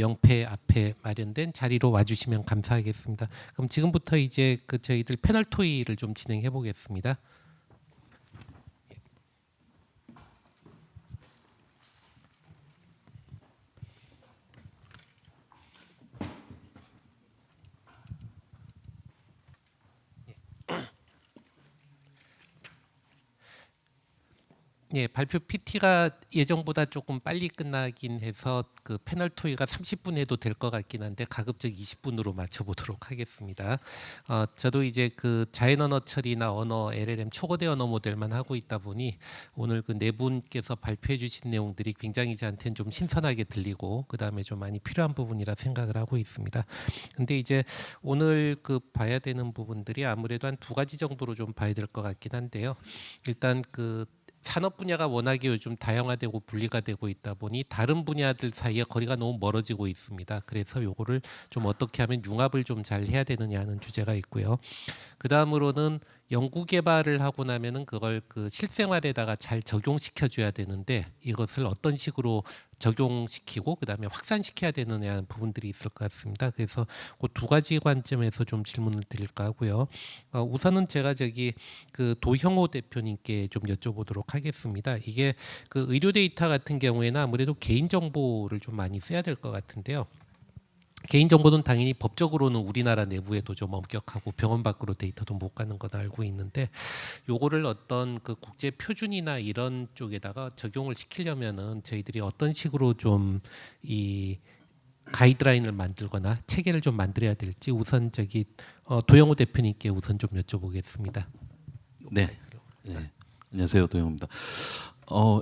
명패 앞에 마련된 자리로 와주시면 감사하겠습니다. 그럼 지금부터 이제 저희들 패널 토의를 좀 진행해 보겠습니다. 예, 발표 PT가 예정보다 조금 빨리 끝나긴 해서 그 패널 토의가 30분 해도 될 것 같긴 한데 가급적 20분으로 맞춰보도록 하겠습니다. 저도 이제 그 자연 언어 처리나 언어 LLM 초거대 언어 모델만 하고 있다 보니 오늘 그 네 분께서 발표해 주신 내용들이 굉장히 저한테는 좀 신선하게 들리고 그 다음에 좀 많이 필요한 부분이라 생각을 하고 있습니다. 근데 이제 오늘 그 봐야 되는 부분들이 아무래도 한 두 가지 정도로 좀 봐야 될 것 같긴 한데요. 일단 그 산업 분야가 워낙에 요즘 다양화되고 분리가 되고 있다 보니 다른 분야들 사이에 거리가 너무 멀어지고 있습니다. 그래서 요거를 좀 어떻게 하면 융합을 좀 잘 해야 되느냐 하는 주제가 있고요. 그 다음으로는 연구 개발을 하고 나면은 그걸 그 실생활에다가 잘 적용시켜 줘야 되는데 이것을 어떤 식으로 적용시키고 그다음에 확산시켜야 되느냐 하는 부분들이 있을 것 같습니다. 그래서 그 두 가지 관점에서 좀 질문을 드릴까 하고요. 우선은 제가 저기 그 도형호 대표님께 좀 여쭤보도록 하겠습니다. 이게 그 의료 데이터 같은 경우에는 아무래도 개인 정보를 좀 많이 써야 될 것 같은데요. 개인정보는 당연히 법적으로는 우리나라 내부에도 좀 엄격하고 병원 밖으로 데이터도 못 가는 건 알고 있는데 요거를 어떤 그 국제 표준이나 이런 쪽에다가 적용을 시키려면은 저희들이 어떤 식으로 좀 이 가이드라인을 만들거나 체계를 좀 만들어야 될지 우선 저기 도영호 대표님께 우선 좀 여쭤보겠습니다. 네. 네. 안녕하세요. 도영호입니다.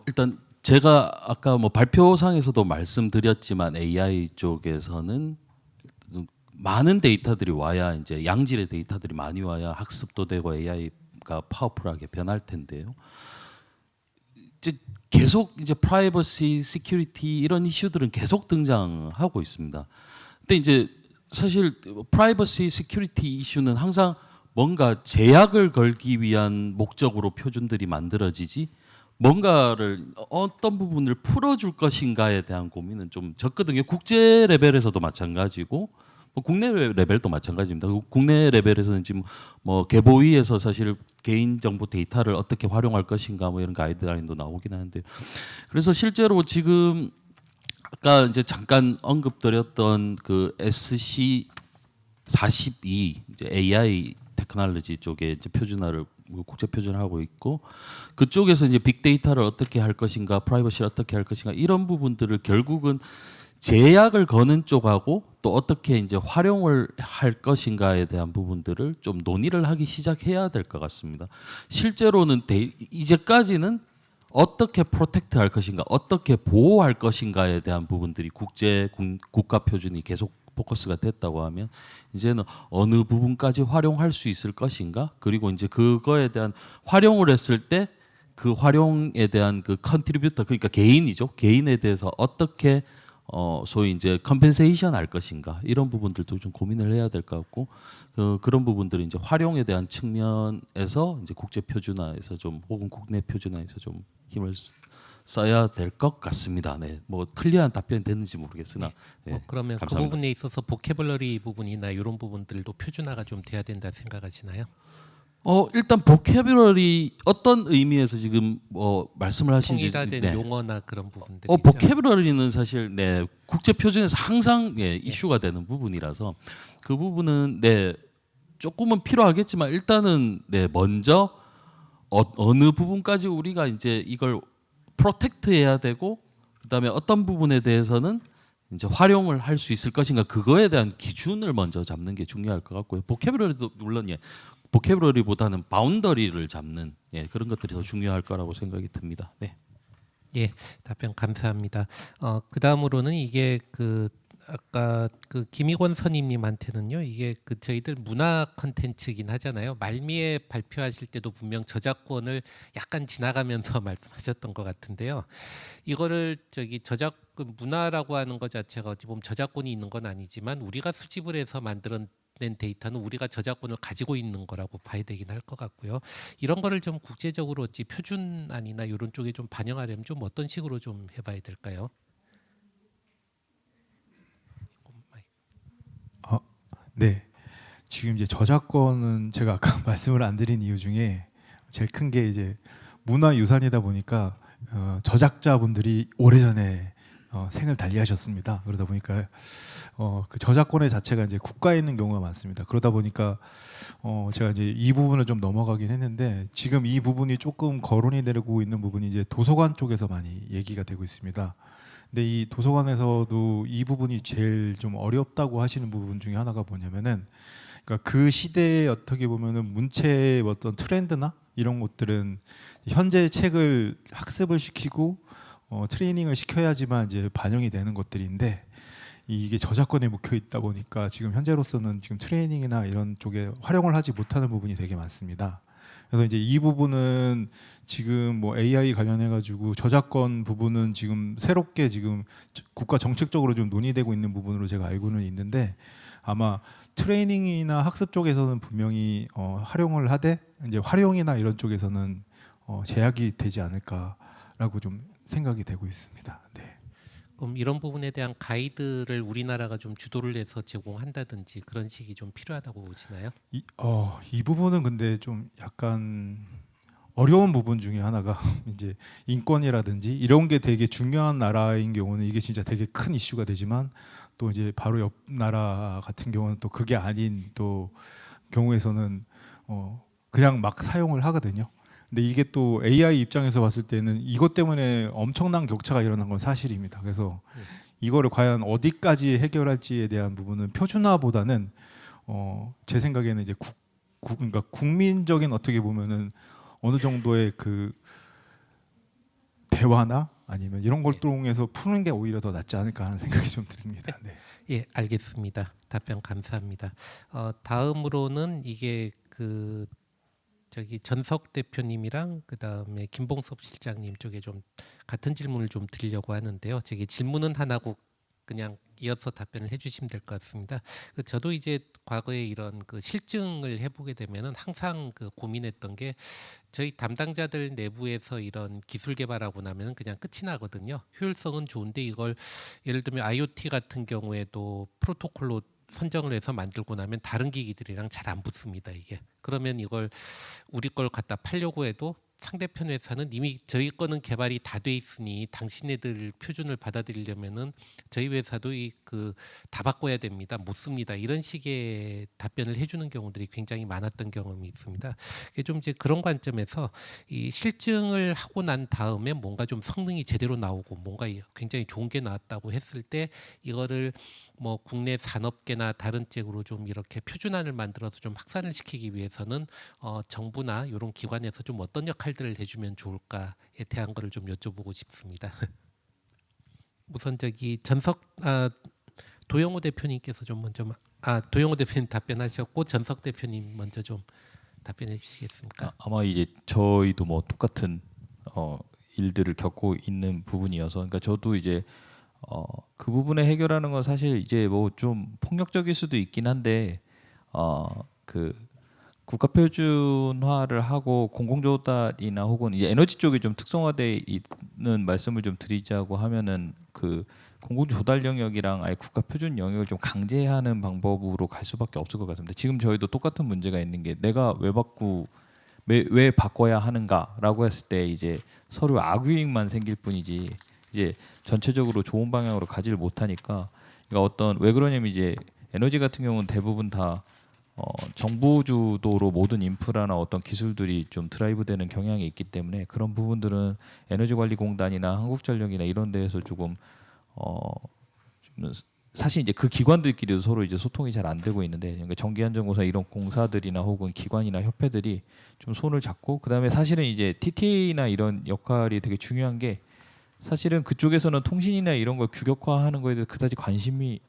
일단 제가 아까 뭐 발표상에서도 말씀드렸지만 AI 쪽에서는 많은 데이터들이 와야 이제 양질의 데이터들이 많이 와야 학습도 되고 AI가 파워풀하게 변할 텐데요. 이제 계속 이제 프라이버시, 시큐리티 이런 이슈들은 계속 등장하고 있습니다. 근데 이제 사실 프라이버시, 시큐리티 이슈는 항상 뭔가 제약을 걸기 위한 목적으로 표준들이 만들어지지 뭔가를 어떤 부분을 풀어줄 것인가에 대한 고민은 좀 적거든요. 국제 레벨에서도 마찬가지고 뭐 국내 레벨도 마찬가지입니다. 국내 레벨에서는 지금 뭐 개보위에서 사실 개인정보 데이터를 어떻게 활용할 것인가 뭐 이런 가이드라인도 나오긴 하는데 그래서 실제로 지금 아까 이제 잠깐 언급드렸던 그 SC 42 이제 AI 테크놀로지 쪽에 이제 표준화를 국제 표준화하고 있고 그쪽에서 이제 빅데이터를 어떻게 할 것인가, 프라이버시를 어떻게 할 것인가 이런 부분들을 결국은 제약을 거는 쪽하고 또 어떻게 이제 활용을 할 것인가에 대한 부분들을 좀 논의를 하기 시작해야 될 것 같습니다. 실제로는 이제까지는 어떻게 프로텍트 할 것인가, 어떻게 보호할 것인가에 대한 부분들이 국가 표준이 계속 포커스가 됐다고 하면 이제는 어느 부분까지 활용할 수 있을 것인가 그리고 이제 그거에 대한 활용을 했을 때 그 활용에 대한 그 컨트리뷰터 그러니까 개인이죠 개인에 대해서 어떻게 소위 이제 컴펜세이션 할 것인가 이런 부분들도 좀 고민을 해야 될 것 같고 그런 부분들이 이제 활용에 대한 측면에서 이제 국제 표준화에서 좀 혹은 국내 표준화에서 좀 힘을 써야 될 것 같습니다. 네, 뭐 클리어한 답변이 됐는지 모르겠으나 네, 그러면 감사합니다. 그 부분에 있어서 보캐블러리 부분이나 이런 부분들도 표준화가 좀 돼야 된다 생각하시나요? 일단 보캐블러리 어떤 의미에서 지금 뭐 말씀을 하신지 통일화된 네. 용어나 그런 부분들. 보캐블러리는 사실 네 국제 표준에서 항상 이슈가 되는 부분이라서 그 부분은 네 조금은 필요하겠지만 일단은 네 먼저 어느 부분까지 우리가 이제 이걸 프로텍트해야 되고 그다음에 어떤 부분에 대해서는 이제 활용을 할 수 있을 것인가 그거에 대한 기준을 먼저 잡는 게 중요할 것 같고요. 보캐블러리도 물론 보캐블러리보다는 바운더리를 잡는 그런 것들이 더 중요할 거라고 생각이 듭니다. 네. 예, 답변 감사합니다. 그 다음으로는 이게 그 아까 그 김희권 선임님한테는요, 이게 그 저희들 문화 컨텐츠긴 하잖아요. 말미에 발표하실 때도 분명 저작권을 약간 지나가면서 말씀하셨던 것 같은데요. 이거를 저기 문화라고 하는 것 자체가 어찌 보면 저작권이 있는 건 아니지만 우리가 수집을 해서 만들어낸 데이터는 우리가 저작권을 가지고 있는 거라고 봐야 되긴 할 것 같고요. 이런 거를 좀 국제적으로 어찌 표준안이나 이런 쪽에 좀 반영하려면 좀 어떤 식으로 좀 해봐야 될까요? 지금 이제 저작권은 제가 아까 말씀을 안 드린 이유 중에 제일 큰 게 이제 문화유산이다 보니까 저작자분들이 오래전에 생을 달리하셨습니다. 그러다 보니까 그 저작권의 자체가 이제 국가에 있는 경우가 많습니다. 그러다 보니까 제가 이제 이 부분을 좀 넘어가긴 했는데 지금 이 부분이 조금 거론이 되고 있는 부분이 이제 도서관 쪽에서 많이 얘기가 되고 있습니다. 근데 이 도서관에서도 이 부분이 제일 좀 어렵다고 하시는 부분 중에 하나가 뭐냐면은 그러니까 그 시대에 어떻게 보면은 문체의 어떤 트렌드나 이런 것들은 현재 책을 학습을 시키고 트레이닝을 시켜야지만 이제 반영이 되는 것들인데 이게 저작권에 묵혀 있다 보니까 지금 현재로서는 지금 트레이닝이나 이런 쪽에 활용을 하지 못하는 부분이 되게 많습니다. 그래서 이제 이 부분은 지금 뭐 AI 관련해 가지고 저작권 부분은 지금 새롭게 지금 국가 정책적으로 좀 논의되고 있는 부분으로 제가 알고는 있는데 아마 트레이닝이나 학습 쪽에서는 분명히 활용을 하되 이제 활용이나 이런 쪽에서는 제약이 되지 않을까라고 좀 생각이 되고 있습니다. 네. 그럼 이런 부분에 대한 가이드를 우리나라가 좀 주도를 해서 제공한다든지 그런 식이 좀 필요하다고 보시나요? 이 부분은 근데 좀 약간 어려운 부분 중에 하나가 이제 인권이라든지 이런 게 되게 중요한 나라인 경우는 이게 진짜 되게 큰 이슈가 되지만 또 이제 바로 옆 나라 같은 경우는 또 그게 아닌 또 경우에서는 그냥 막 사용을 하거든요. 근데 이게 또 AI 입장에서 봤을 때는 이것 때문에 엄청난 격차가 일어난 건 사실입니다. 그래서 이거를 과연 어디까지 해결할지에 대한 부분은 표준화보다는 제 생각에는 이제 그러니까 국민적인 어떻게 보면은 어느 정도의 그 대화나 아니면 이런 걸 통해서 푸는 게 오히려 더 낫지 않을까 하는 생각이 좀 듭니다. 네. 예, 알겠습니다. 답변 감사합니다. 다음으로는 이게 저기 전석 대표님이랑 그다음에 김봉섭 실장님 쪽에 좀 같은 질문을 좀 드리려고 하는데요. 저기 질문은 하나고 그냥 이어서 답변을 해주시면 될 것 같습니다. 저도 이제 과거에 이런 실증을 해보게 되면은 항상 고민했던 게 저희 담당자들 내부에서 이런 기술 개발하고 나면 그냥 끝이 나거든요. 효율성은 좋은데 이걸 예를 들면 IoT 같은 경우에도 프로토콜로 선정을 해서 만들고 나면 다른 기기들이랑 잘 안 붙습니다. 이게 그러면 이걸 우리 걸 갖다 팔려고 해도 상대편 회사는 이미 저희 거는 개발이 다 돼 있으니 당신네들 표준을 받아들이려면은 저희 회사도 다 바꿔야 됩니다. 못 씁니다. 이런 식의 답변을 해주는 경우들이 굉장히 많았던 경험이 있습니다. 좀 이제 그런 관점에서 이 실증을 하고 난 다음에 뭔가 좀 성능이 제대로 나오고 뭔가 굉장히 좋은 게 나왔다고 했을 때 이거를 뭐 국내 산업계나 다른 쪽으로 좀 이렇게 표준화를 만들어서 좀 확산을 시키기 위해서는 정부나 이런 기관에서 좀 어떤 역할들을 해주면 좋을까에 대한 거를 좀 여쭤보고 싶습니다. 우선 저기 도영호 대표님께서 좀 먼저 도영호 대표님 답변하셨고 전석 대표님 먼저 좀 답변해 주시겠습니까? 아마 이제 저희도 뭐 똑같은 일들을 겪고 있는 부분이어서 그러니까 저도 이제 그 부분에 해결하는 건 사실 이제 뭐 좀 폭력적일 수도 있긴 한데 그 국가 표준화를 하고 공공조달이나 혹은 이제 에너지 쪽이 좀 특성화돼 있는 말씀을 좀 드리자고 하면은 그 공공조달 영역이랑 아예 국가 표준 영역을 좀 강제하는 방법으로 갈 수밖에 없을 것 같습니다. 지금 저희도 똑같은 문제가 있는 게 내가 왜 바꿔야 하는가라고 했을 때 이제 서로 악유익만 생길 뿐이지 이제 전체적으로 좋은 방향으로 가지를 못하니까 그러니까 왜 그러냐면 이제 에너지 같은 경우는 대부분 다 정부 주도로 모든 인프라나 어떤 기술들이 좀 드라이브되는 경향이 있기 때문에 그런 부분들은 에너지관리공단이나 한국전력이나 이런 데에서 조금 좀 사실 이제 그 기관들끼리도 서로 이제 소통이 잘 안 되고 있는데 그러니까 전기안전공사 이런 공사들이나 혹은 기관이나 협회들이 좀 손을 잡고 그다음에 사실은 이제 TTA나 이런 역할이 되게 중요한 게 사실은 그쪽에서는 통신이나 이런 걸 규격화하는 거에 대해서 그다지 관심이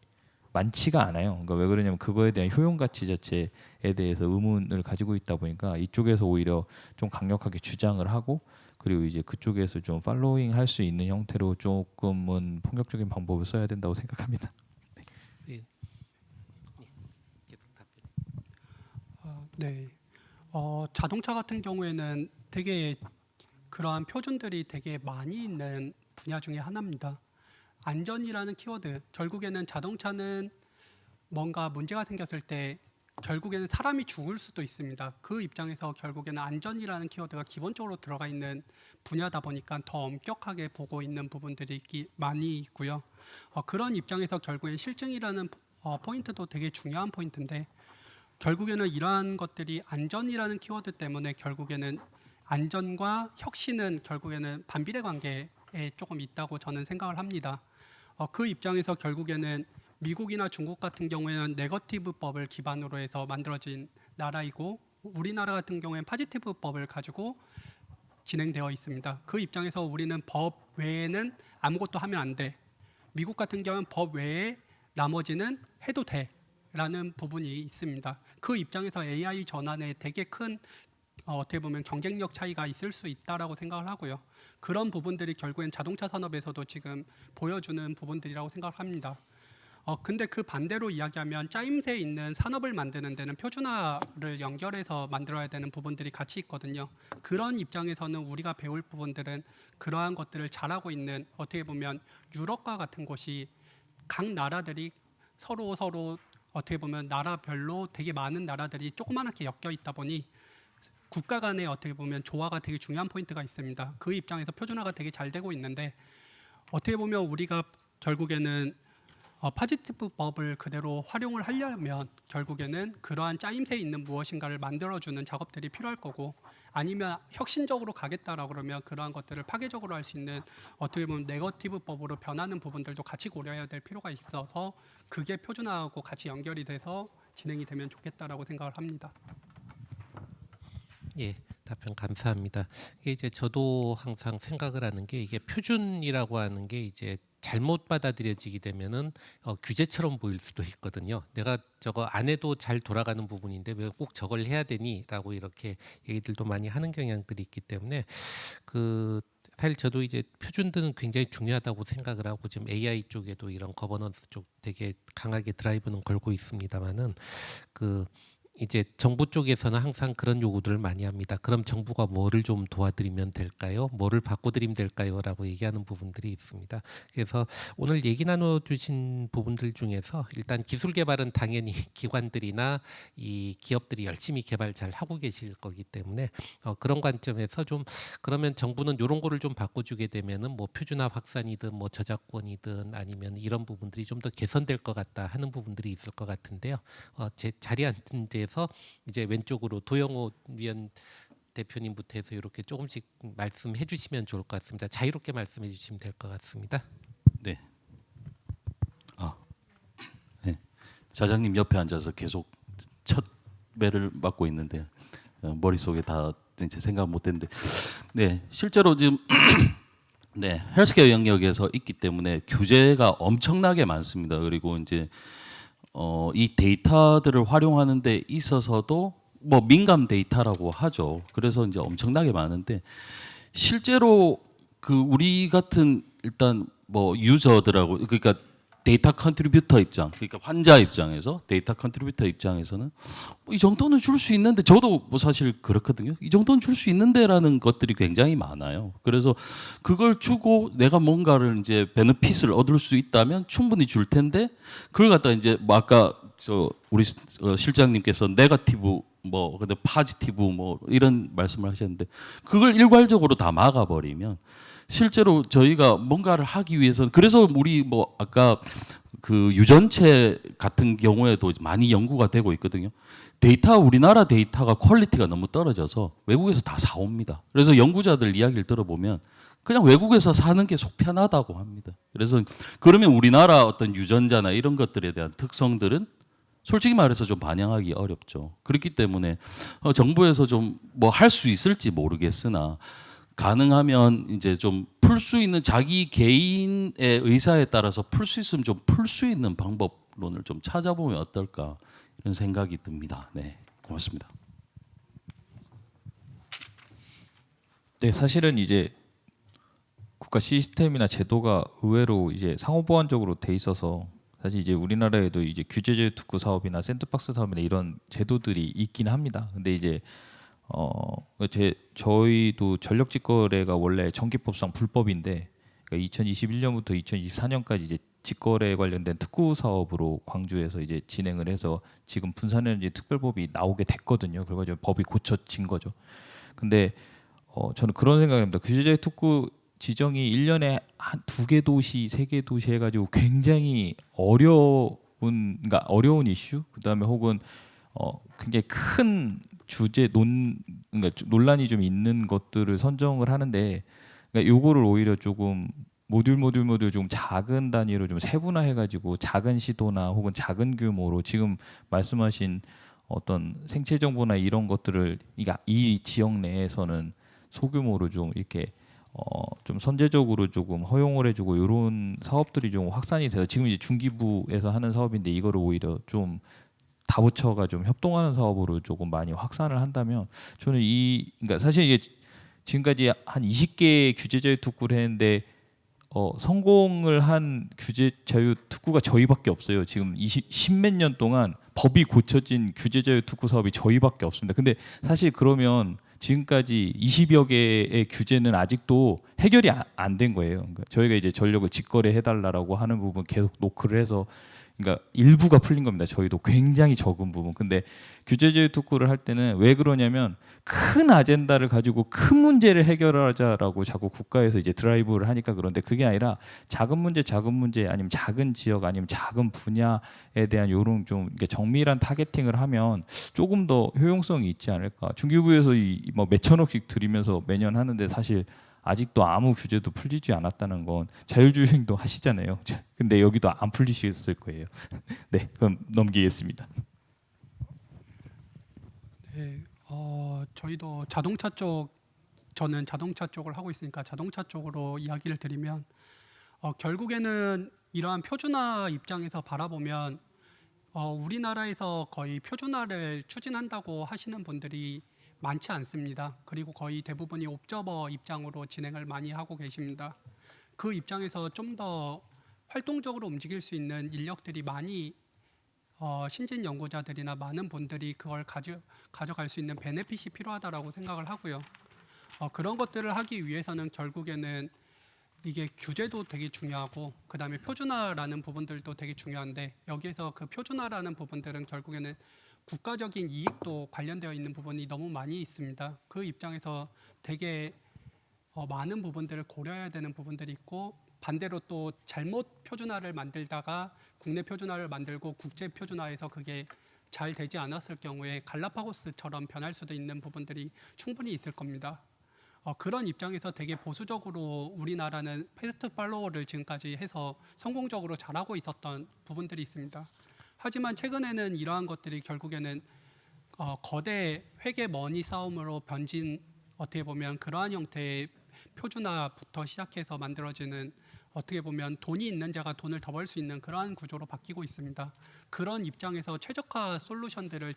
많지가 않아요. 그러니까 왜 그러냐면 그거에 대한 효용 가치 자체에 대해서 의문을 가지고 있다 보니까 이쪽에서 오히려 좀 강력하게 주장을 하고 그리고 이제 그쪽에서 좀 팔로잉 할 수 있는 형태로 조금은 폭력적인 방법을 써야 된다고 생각합니다. 네. 자동차 같은 경우에는 되게 그러한 표준들이 되게 많이 있는 분야 중에 하나입니다. 안전이라는 키워드, 결국에는 자동차는 뭔가 문제가 생겼을 때 결국에는 사람이 죽을 수도 있습니다. 그 입장에서 결국에는 안전이라는 키워드가 기본적으로 들어가 있는 분야다 보니까 더 엄격하게 보고 있는 부분들이 많이 있고요. 그런 입장에서 결국엔 실증이라는 포인트도 되게 중요한 포인트인데 결국에는 이러한 것들이 안전이라는 키워드 때문에 결국에는 안전과 혁신은 결국에는 반비례 관계에 조금 있다고 저는 생각을 합니다. 그 입장에서 결국에는 미국이나 중국 같은 경우에는 네거티브법을 기반으로 해서 만들어진 나라이고 우리나라 같은 경우에는 파지티브법을 가지고 진행되어 있습니다. 그 입장에서 우리는 법 외에는 아무것도 하면 안 돼. 미국 같은 경우는 법 외에 나머지는 해도 돼라는 부분이 있습니다. 그 입장에서 AI 전환에 되게 큰 어떻게 보면 경쟁력 차이가 있을 수 있다라고 생각을 하고요. 그런 부분들이 결국엔 자동차 산업에서도 지금 보여주는 부분들이라고 생각을 합니다. 근데 그 반대로 이야기하면 짜임새 있는 산업을 만드는 데는 표준화를 연결해서 만들어야 되는 부분들이 같이 있거든요. 그런 입장에서는 우리가 배울 부분들은 그러한 것들을 잘하고 있는 어떻게 보면 유럽과 같은 곳이 각 나라들이 서로 어떻게 보면 나라별로 되게 많은 나라들이 조그맣게 엮여 있다 보니 국가 간의 어떻게 보면 조화가 되게 중요한 포인트가 있습니다. 그 입장에서 표준화가 되게 잘 되고 있는데 어떻게 보면 우리가 결국에는 파지티브법을 그대로 활용을 하려면 결국에는 그러한 짜임새 있는 무엇인가를 만들어주는 작업들이 필요할 거고 아니면 혁신적으로 가겠다라고 그러면 그러한 것들을 파괴적으로 할 수 있는 어떻게 보면 네거티브법으로 변하는 부분들도 같이 고려해야 될 필요가 있어서 그게 표준화하고 같이 연결이 돼서 진행이 되면 좋겠다라고 생각을 합니다. 예, 답변 감사합니다. 이게 이제 저도 항상 생각을 하는 게 이게 표준이라고 하는 게 이제 잘못 받아들여지게 되면은 규제처럼 보일 수도 있거든요. 내가 저거 안 해도 잘 돌아가는 부분인데 왜 꼭 저걸 해야 되니라고 이렇게 얘기들도 많이 하는 경향들이 있기 때문에 그 사실 저도 이제 표준들은 굉장히 중요하다고 생각을 하고 지금 AI 쪽에도 이런 거버넌스 쪽 되게 강하게 드라이브는 걸고 있습니다만은 그 이제 정부 쪽에서는 항상 그런 요구들을 많이 합니다. 그럼 정부가 뭐를 좀 도와드리면 될까요? 뭐를 바꿔드리면 될까요? 라고 얘기하는 부분들이 있습니다. 그래서 오늘 얘기 나눠주신 부분들 중에서 일단 기술 개발은 당연히 기관들이나 이 기업들이 열심히 개발 잘 하고 계실 거기 때문에 그런 관점에서 좀 그러면 정부는 이런 거를 좀 바꿔주게 되면은 뭐 표준화 확산이든 뭐 저작권이든 아니면 이런 부분들이 좀 더 개선될 것 같다 하는 부분들이 있을 것 같은데요. 제 자리에 앉은 데에서 이제 왼쪽으로 도영호 위원 대표님부터 해서 이렇게 조금씩 말씀해 주시면 좋을 것 같습니다. 자유롭게 말씀해 주시면 될 것 같습니다. 네. 네. 자장님 옆에 앉아서 계속 첫 배를 맡고 있는데 머릿속에 다 이제 생각 못했는데 네 실제로 지금 네 헬스케어 영역에서 있기 때문에 규제가 엄청나게 많습니다. 그리고 이제 이 데이터들을 활용하는 데 있어서도 뭐 민감 데이터라고 하죠. 그래서 이제 엄청나게 많은데 실제로 그 우리 같은 일단 뭐 유저들하고 그러니까 데이터 컨트리뷰터 입장, 그러니까 환자 입장에서 데이터 컨트리뷰터 입장에서는 이 정도는 줄 수 있는데 저도 뭐 사실 그렇거든요. 이 정도는 줄 수 있는데라는 것들이 굉장히 많아요. 그래서 그걸 주고 내가 뭔가를 이제 베네핏을 얻을 수 있다면 충분히 줄 텐데 그걸 갖다 이제 뭐 아까 저 우리 실장님께서 네거티브 뭐 근데 파지티브 뭐 이런 말씀을 하셨는데 그걸 일괄적으로 다 막아버리면 실제로 저희가 뭔가를 하기 위해서는 그래서 우리 뭐 아까 그 유전체 같은 경우에도 많이 연구가 되고 있거든요. 데이터 우리나라 데이터가 퀄리티가 너무 떨어져서 외국에서 다 사옵니다. 그래서 연구자들 이야기를 들어보면 그냥 외국에서 사는 게 속 편하다고 합니다. 그래서 그러면 우리나라 어떤 유전자나 이런 것들에 대한 특성들은 솔직히 말해서 좀 반영하기 어렵죠. 그렇기 때문에 정부에서 좀 뭐 할 수 있을지 모르겠으나 가능하면 이제 좀 풀 수 있는 자기 개인의 의사에 따라서 풀 수 있으면 좀 풀 수 있는 방법론을 좀 찾아보면 어떨까 이런 생각이 듭니다. 네, 고맙습니다. 네, 사실은 이제 국가 시스템이나 제도가 의외로 이제 상호보완적으로 돼 있어서 사실 이제 우리나라에도 이제 규제제 특구 사업이나 샌드박스 사업이나 이런 제도들이 있긴 합니다. 근데 이제 저희도 전력직거래가 원래 전기법상 불법인데 그러니까 2021년부터 2024년까지 이제 직거래 관련된 특구 사업으로 광주에서 이제 진행을 해서 지금 분산에너지 특별법이 나오게 됐거든요. 그래가지고 법이 고쳐진 거죠. 근데 저는 그런 생각입니다. 규제자의 특구 지정이 1년에 한 2개 도시, 3개 도시 해가지고 굉장히 그러니까 어려운 이슈, 그다음에 혹은 굉장히 큰 그러니까 논란이 좀 있는 것들을 선정을 하는데, 그러니까 요거를 오히려 조금 모듈 좀 작은 단위로 좀 세분화해가지고 작은 시도나 혹은 작은 규모로 지금 말씀하신 어떤 생체 정보나 이런 것들을 그러니까 이 지역 내에서는 소규모로 좀 이렇게 좀 선제적으로 조금 허용을 해주고 이런 사업들이 좀 확산이 돼서 지금 이제 중기부에서 하는 사업인데 이거를 오히려 좀 다부처가 좀 협동하는 사업으로 조금 많이 확산을 한다면 저는 그러니까 사실 이게 지금까지 한 20개 규제 자유 특구를 했는데 성공을 한 규제 자유 특구가 저희밖에 없어요. 지금 10몇 년 동안 법이 고쳐진 규제 자유 특구 사업이 저희밖에 없습니다. 근데 사실 그러면 지금까지 20여 개의 규제는 아직도 해결이 안 된 거예요. 그러니까 저희가 이제 전력을 직거래 해달라고 하는 부분 계속 노크를 해서 그러니까 일부가 풀린 겁니다. 저희도 굉장히 적은 부분. 근데 규제제휴 특구를 할 때는 왜 그러냐면 큰 아젠다를 가지고 큰 문제를 해결하자라고 자꾸 국가에서 이제 드라이브를 하니까 그런데 그게 아니라 작은 문제 아니면 작은 지역 아니면 작은 분야에 대한 요런 좀 정밀한 타겟팅을 하면 조금 더 효용성이 있지 않을까. 중기부에서 뭐 몇천억씩 들이면서 매년 하는데 사실 아직도 아무 규제도 풀리지 않았다는 건 자율주행도 하시잖아요. 근데 여기도 안 풀리셨을 거예요. 네, 그럼 넘기겠습니다. 네, 저희도 저는 자동차 쪽을 하고 있으니까 자동차 쪽으로 이야기를 드리면 결국에는 이러한 표준화 입장에서 바라보면 우리나라에서 거의 표준화를 추진한다고 하시는 분들이 많지 않습니다. 그리고 거의 대부분이 옵저버 입장으로 진행을 많이 하고 계십니다. 그 입장에서 좀 더 활동적으로 움직일 수 있는 인력들이 많이 신진 연구자들이나 많은 분들이 그걸 가져갈 수 있는 베네핏이 필요하다라고 생각을 하고요. 그런 것들을 하기 위해서는 결국에는 이게 규제도 되게 중요하고 그다음에 표준화라는 부분들도 되게 중요한데 여기에서 그 표준화라는 부분들은 결국에는 국가적인 이익도 관련되어 있는 부분이 너무 많이 있습니다. 그 입장에서 되게 많은 부분들을 고려해야 되는 부분들이 있고 반대로 또 잘못 표준화를 만들다가 국내 표준화를 만들고 국제 표준화에서 그게 잘 되지 않았을 경우에 갈라파고스처럼 변할 수도 있는 부분들이 충분히 있을 겁니다. 그런 입장에서 되게 보수적으로 우리나라는 패스트 팔로워를 지금까지 해서 성공적으로 잘하고 있었던 부분들이 있습니다. 하지만 최근에는 이러한 것들이 결국에는 거대 회계 머니 싸움으로 변진 어떻게 보면 그러한 형태의 표준화부터 시작해서 만들어지는 어떻게 보면 돈이 있는 자가 돈을 더 벌 수 있는 그러한 구조로 바뀌고 있습니다. 그런 입장에서 최적화 솔루션들을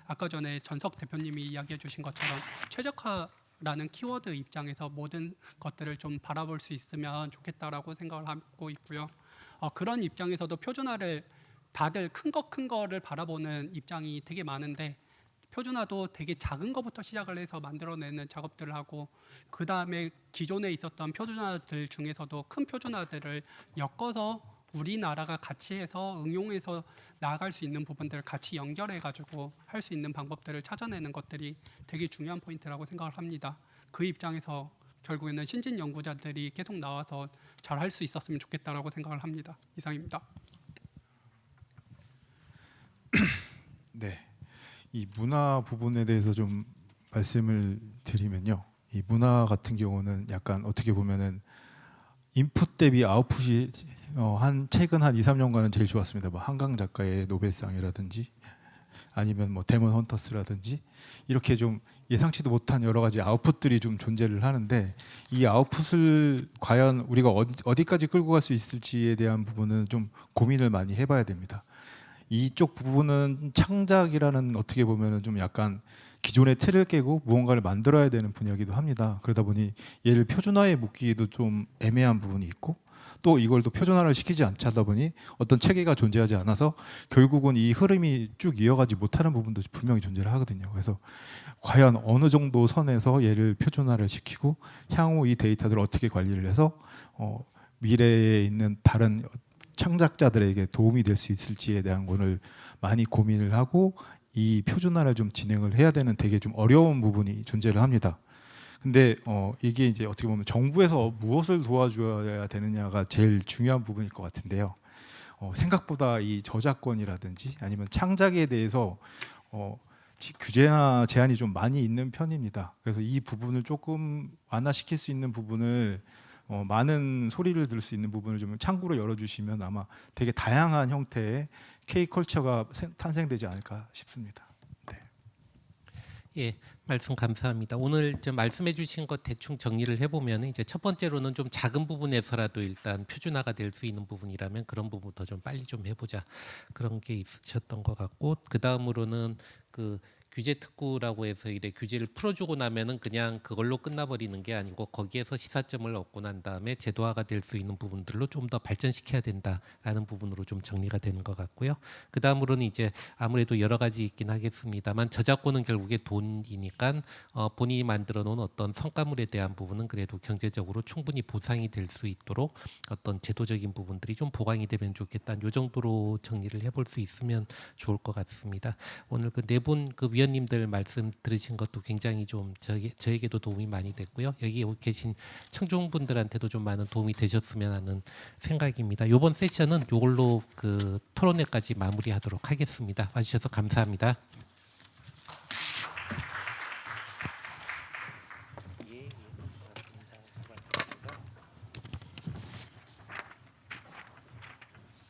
아까 전에 전석 대표님이 이야기해 주신 것처럼 최적화라는 키워드 입장에서 모든 것들을 좀 바라볼 수 있으면 좋겠다라고 생각을 하고 있고요. 그런 입장에서도 표준화를 다들 큰 거를 바라보는 입장이 되게 많은데 표준화도 되게 작은 것부터 시작을 해서 만들어내는 작업들을 하고 그 다음에 기존에 있었던 표준화들 중에서도 큰 표준화들을 엮어서 우리나라가 같이 해서 응용해서 나아갈 수 있는 부분들을 같이 연결해가지고 할 수 있는 방법들을 찾아내는 것들이 되게 중요한 포인트라고 생각을 합니다. 그 입장에서 결국에는 신진 연구자들이 계속 나와서 잘 할 수 있었으면 좋겠다라고 생각을 합니다. 이상입니다. 네, 이 문화 부분에 대해서 좀 말씀을 드리면요. 이 문화 같은 경우는 약간 어떻게 보면은 인풋 대비 아웃풋이 최근 한 2, 3년간은 제일 좋았습니다. 뭐 한강 작가의 노벨상이라든지 아니면 뭐 데몬 헌터스라든지 이렇게 좀 예상치도 못한 여러 가지 아웃풋들이 좀 존재를 하는데 이 아웃풋을 과연 우리가 어디까지 끌고 갈 수 있을지에 대한 부분은 좀 고민을 많이 해봐야 됩니다. 이쪽 부분은 창작이라는 어떻게 보면은 좀 약간 기존의 틀을 깨고 무언가를 만들어야 되는 분야이기도 합니다. 그러다 보니 얘를 표준화에 묶기에도 좀 애매한 부분이 있고 또 이걸 또 표준화를 시키지 않다 보니 어떤 체계가 존재하지 않아서 결국은 이 흐름이 쭉 이어가지 못하는 부분도 분명히 존재를 하거든요. 그래서 과연 어느 정도 선에서 얘를 표준화를 시키고 향후 이 데이터들을 어떻게 관리를 해서 미래에 있는 다른 창작자들에게 도움이 될 수 있을지에 대한 거를 많이 고민을 하고 이 표준화를 좀 진행을 해야 되는 되게 좀 어려운 부분이 존재를 합니다. 근데 이게 이제 어떻게 보면 정부에서 무엇을 도와줘야 되느냐가 제일 중요한 부분일 것 같은데요. 생각보다 이 저작권이라든지 아니면 창작에 대해서 규제나 제한이 좀 많이 있는 편입니다. 그래서 이 부분을 조금 완화시킬 수 있는 부분을 많은 소리를 들을 수 있는 부분을 좀 창구로 열어주시면 아마 되게 다양한 형태의 K컬처가 탄생되지 않을까 싶습니다. 네. 예, 말씀 감사합니다. 오늘 좀 말씀해주신 것 대충 정리를 해보면 이제 첫 번째로는 좀 작은 부분에서라도 일단 표준화가 될 수 있는 부분이라면 그런 부분부터 좀 빨리 좀 해보자 그런 게 있으셨던 것 같고 그 다음으로는 그 규제 특구라고 해서 이래 규제를 풀어주고 나면은 그냥 그걸로 끝나버리는 게 아니고 거기에서 시사점을 얻고 난 다음에 제도화가 될 수 있는 부분들로 좀 더 발전시켜야 된다라는 부분으로 좀 정리가 되는 것 같고요. 그 다음으로는 이제 아무래도 여러 가지 있긴 하겠습니다만 저작권은 결국에 돈이니까 본인이 만들어 놓은 어떤 성과물에 대한 부분은 그래도 경제적으로 충분히 보상이 될 수 있도록 어떤 제도적인 부분들이 좀 보강이 되면 좋겠다. 요 정도로 정리를 해볼 수 있으면 좋을 것 같습니다. 오늘 그 네 분 그 위원님들 말씀 들으신 것도 굉장히 좀 저에게도 도움이 많이 됐고요. 여기 계신 청중분들한테도 좀 많은 도움이 되셨으면 하는 생각입니다. 이번 세션은 이걸로 그 토론회까지 마무리하도록 하겠습니다. 와주셔서 감사합니다.